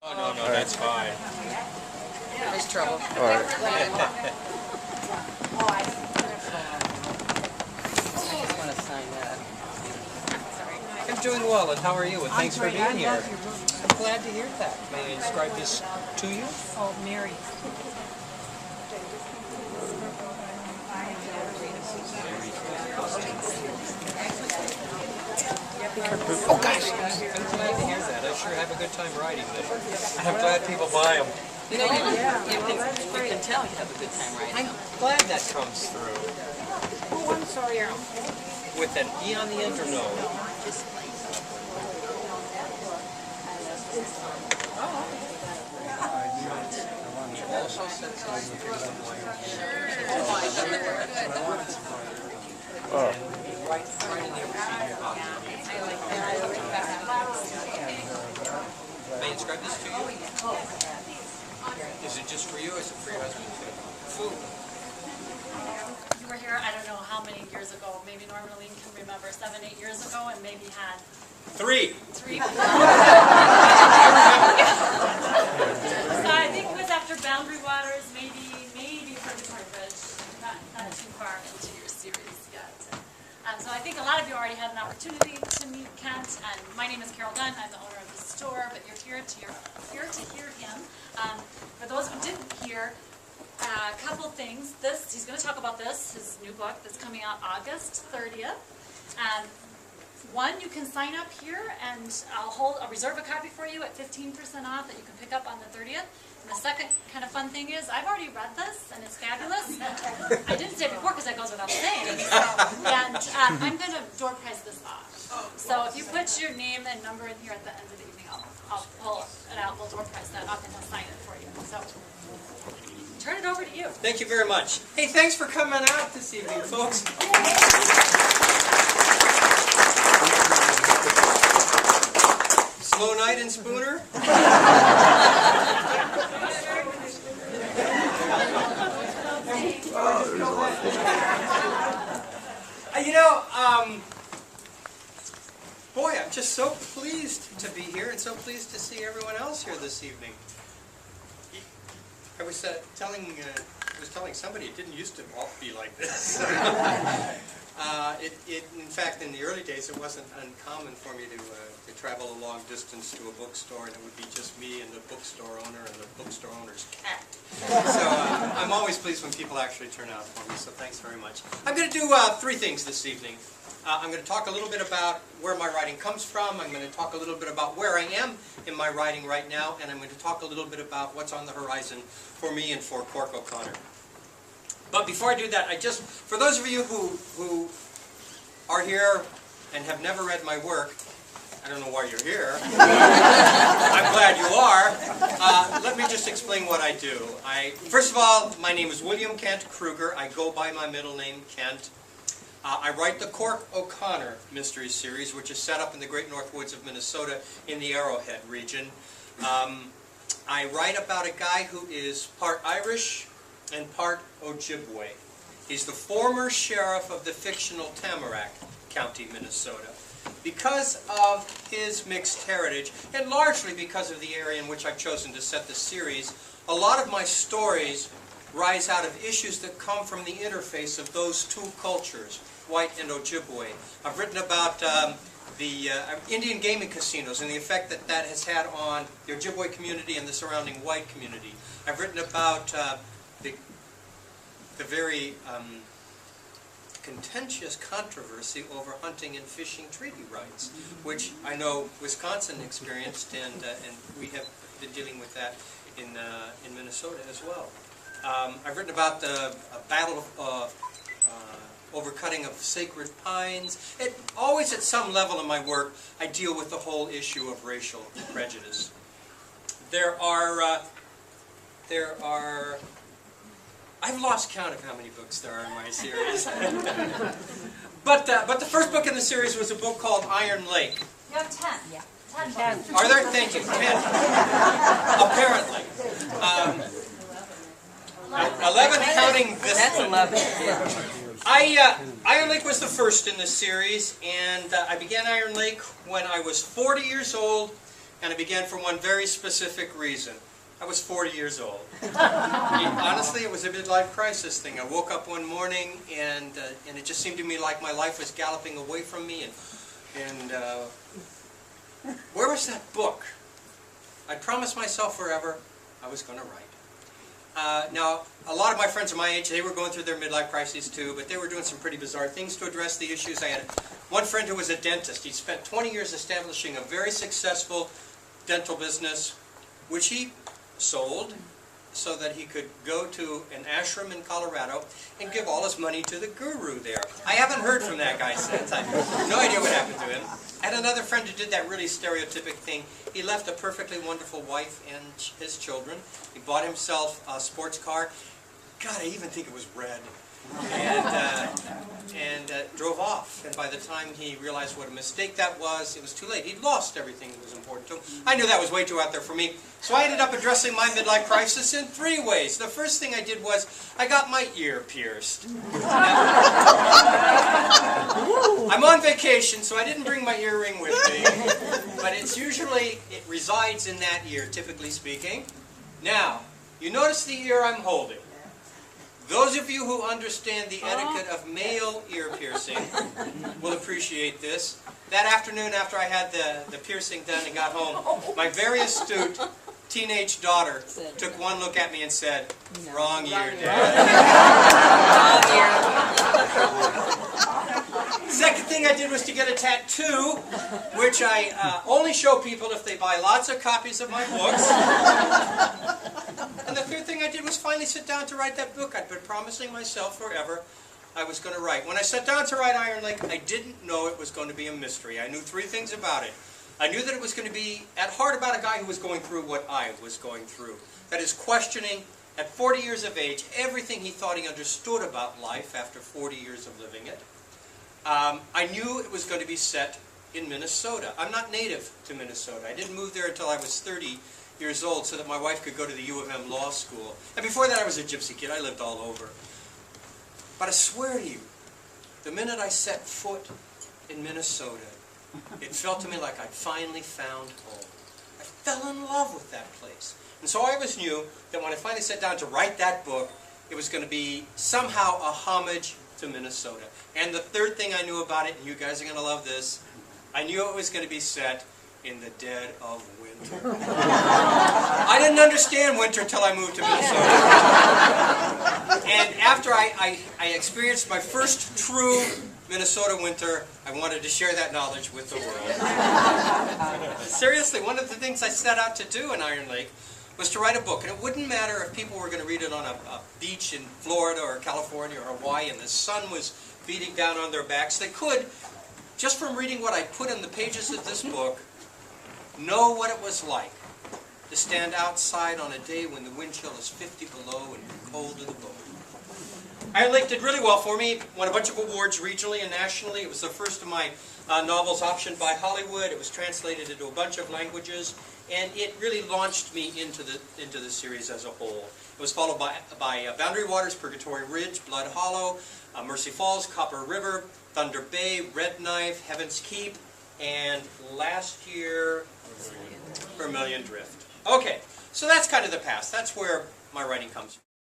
Oh, no, no, that's fine. There's trouble. All right. I just want to sign that. I'm doing well, and how are you? And thanks for being here. I'm glad to hear that. May I describe this to you? Oh, Mary. Oh, gosh! I'm glad to hear that. I sure have a good time writing them. And I'm glad people buy them. You know, you can tell you have a good time writing I'm them. glad that comes through. Oh, I'm sorry, Earl. With an E on the end or no? May I describe this to you? Is it just for you or is it for your husband too? Food. You were here, I don't know how many years ago, maybe Norman can remember, 7, 8 years ago, and maybe had 3. 3. So I think it was after Boundary Waters, maybe Purgatory Bridge, not too far into your series yet. So I think a lot of you already had an opportunity to meet Kent, and my name is Carol Dunn, I'm the owner of the store, but you're here to hear him. For those who didn't hear, a couple things. He's going to talk about his new book that's coming out August 30th. One, you can sign up here, and I'll reserve a copy for you at 15% off that you can pick up on the 30th. And the second kind of fun thing is, I've already read this, and it's fabulous. I didn't say it before because that goes without saying. And I'm going to door prize this off. So if you put your name and number in here at the end of the evening, I'll pull it out. We'll door prize that off, and I'll sign it for you. So turn it over to you. Thank you very much. Hey, thanks for coming out this evening, folks. Slow night in Spooner? Boy, I'm just so pleased to be here and so pleased to see everyone else here this evening. I was telling somebody it didn't used to all be like this. In fact, in the early days, it wasn't uncommon for me to travel a long distance to a bookstore, and it would be just me and the bookstore owner and the bookstore owner's cat. So I'm always pleased when people actually turn out for me, so thanks very much. I'm going to do 3 things this evening. I'm going to talk a little bit about where my writing comes from. I'm going to talk a little bit about where I am in my writing right now, and I'm going to talk a little bit about what's on the horizon for me and for Cork O'Connor. But before I do that, for those of you who are here and have never read my work, I don't know why you're here. I'm glad you are. Let me just explain what I do. First of all, my name is William Kent Krueger. I go by my middle name, Kent. I write the Cork O'Connor mystery series, which is set up in the great north woods of Minnesota in the Arrowhead region. I write about a guy who is part Irish and part Ojibwe. He's the former sheriff of the fictional Tamarack County, Minnesota. Because of his mixed heritage, and largely because of the area in which I've chosen to set the series, a lot of my stories rise out of issues that come from the interface of those two cultures, white and Ojibwe. I've written about the Indian gaming casinos and the effect that that has had on the Ojibwe community and the surrounding white community. I've written about the very contentious controversy over hunting and fishing treaty rights, which I know Wisconsin experienced, and we have been dealing with that in Minnesota as well. I've written about the battle of overcutting of sacred pines. Always at some level in my work, I deal with the whole issue of racial prejudice. I've lost count of how many books there are in my series. But the first book in the series was a book called Iron Lake. You have 10. Yeah. 10. Are there? Thank you. 10. Apparently. 11 counting this That's one. 11. Iron Lake was the first in the series, and I began Iron Lake when I was 40 years old and it began for one very specific reason. I was 40 years old. Honestly, it was a midlife crisis thing. I woke up one morning, and it just seemed to me like my life was galloping away from me, and where was that book? I promised myself forever I was going to write. Now, a lot of my friends are my age. They were going through their midlife crises too, but they were doing some pretty bizarre things to address the issues. I had one friend who was a dentist. He spent 20 years establishing a very successful dental business, which he sold so that he could go to an ashram in Colorado and give all his money to the guru there. I haven't heard from that guy since. I have no idea what happened to him. I had another friend who did that really stereotypic thing. He left a perfectly wonderful wife and his children. He bought himself a sports car. God, I even think it was red. And drove off. And by the time he realized what a mistake that was, it was too late. He'd lost everything that was important to him. I knew that was way too out there for me. So I ended up addressing my midlife crisis in 3 ways. The first thing I did was I got my ear pierced. I'm on vacation, so I didn't bring my earring with me. But it resides in that ear, typically speaking. Now, you notice the ear I'm holding. Those of you who understand the etiquette of male ear piercing will appreciate this. That afternoon after I had the piercing done and got home, my very astute teenage daughter took one look at me and said, "Wrong ear, Dad." Second thing I did was to get a tattoo, which I only show people if they buy lots of copies of my books. And the third thing I did was finally sit down to write that book I'd been promising myself forever I was going to write. When I sat down to write Iron Lake, I didn't know it was going to be a mystery. I knew 3 things about it. I knew that it was going to be, at heart, about a guy who was going through what I was going through. That is, questioning, at 40 years of age, everything he thought he understood about life after 40 years of living it. I knew it was going to be set in Minnesota. I'm not native to Minnesota. I didn't move there until I was 30 years old so that my wife could go to the U of M law school. And before that I was a gypsy kid. I lived all over. But I swear to you, the minute I set foot in Minnesota, it felt to me like I'd finally found home. I fell in love with that place. And so I always knew that when I finally sat down to write that book, it was going to be somehow a homage to Minnesota. And the third thing I knew about it, and you guys are going to love this, I knew it was going to be set in the dead of winter. I didn't understand winter until I moved to Minnesota. And after I experienced my first true Minnesota winter, I wanted to share that knowledge with the world. Seriously, one of the things I set out to do in Iron Lake was to write a book. And it wouldn't matter if people were going to read it on a beach in Florida or California or Hawaii and the sun was beating down on their backs. They could, just from reading what I put in the pages of this book, know what it was like to stand outside on a day when the wind chill is 50 below and cold to the bone. Iron Lake did really well for me. Won a bunch of awards regionally and nationally. It was the first of my novels optioned by Hollywood. It was translated into a bunch of languages, and it really launched me into the series as a whole. It was followed by Boundary Waters, Purgatory Ridge, Blood Hollow, Mercy Falls, Copper River, Thunder Bay, Red Knife, Heaven's Keep, and last year, Vermilion Drift. Okay, so that's kind of the past. That's where my writing comes from.